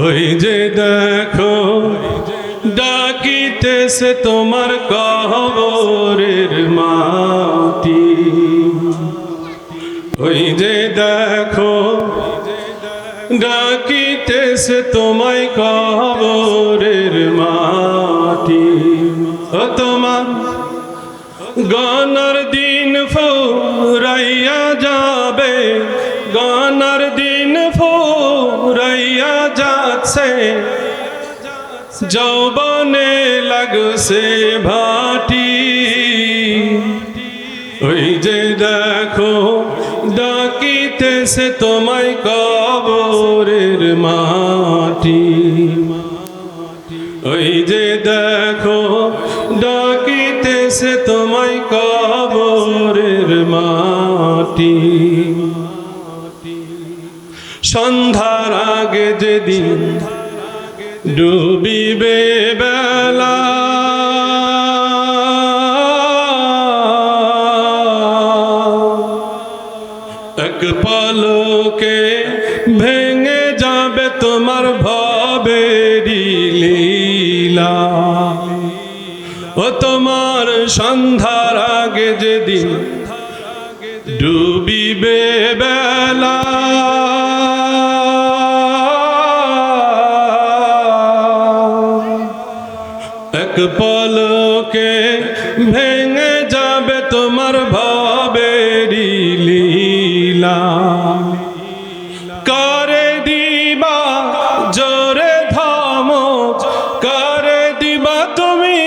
ওই যে দেখো ডাকিতেছে তোমার কবরের মাটি, ওই যে দেখো ডাকিতেছে তোমায় কবরের মাটি। ও তোমার গণার দিন ফুরাইয়া যাবে, গণার দিন ফুরাইয়া যাচ্ছে, যৌবনে লাগছে ভাটি। ওই যে দেখো ডাকিতেছে তোমায় কবরের মাটি, ওই যে দেখো ডাকিতেছে তোমায় কবরের মাটি। সন্ধ্যার আগে যেদিন ডুবিবে বেলা, এক পলকে ভেঙে যাবে তোমার ভবেরি লীলা। ও তোমার সন্ধ্যার আগে যেদিন ডুবিবে বেলা, এক পলকে ভেঙে যাবে তোমার ভবেরি লীলা। করে দিবা জোরে ধমক, করে দিবা তুমি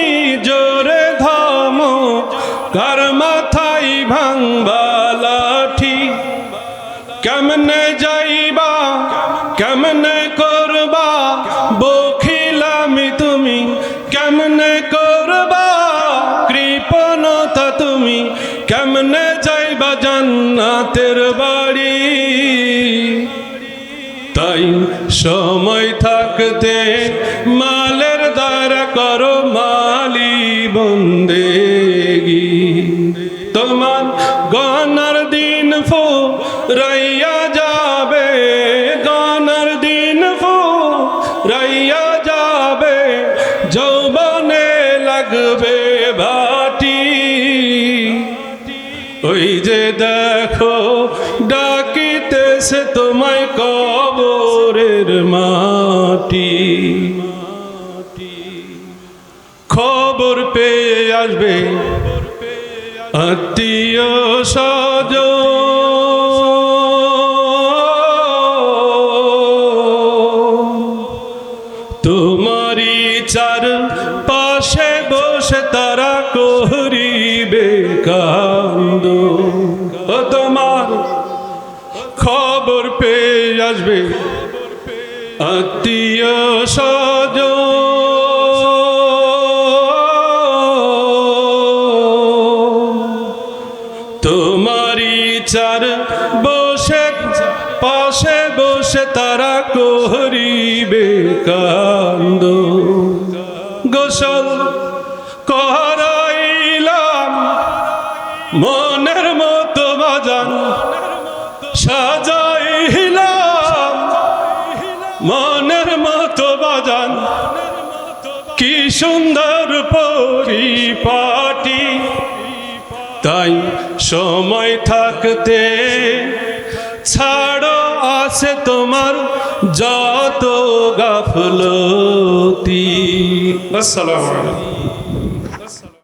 জোরে ধমক, কার মাথায় ভাঙবা লাঠি। কেমনে যাইবা কেমনে করবা বখিলামি তুমি, কেমনে করবা কৃপণতা তুমি, কেমনে যাইবা জান্নাতের বাড়ি। তাই সময় থাকতে মালের দ্বারা করো মালি বন্দেগি। তোমার গণার দিন ফুরাইয়া যাবে, গণার দিন ফুরাইয়া যাবে, যৌবনে লাগবে ভাটি। ওই যে দেখো ডাকিতেছে তোমায় কবরের মাটি। খবর পেয়ে আসবে আত্মীয় স্বজন, তোমারই চার পাশে বসে তারা করিবে কান্দ। ও তোমার খবর পেয়ে আসবে আত্মীয় স্বজন, তোমারই চার বসে পাশে বসে তারা করিবে কান্দ। গোসল করাইলাম মনের মতো বাজান, সাজাইলাম মনের মতো বাজান, কি সুন্দর পরিপাটি। তাই সময় থাকতে ছাড়ো আছে তোমার যত গাফলতি। আসসালামু আলাইকুম।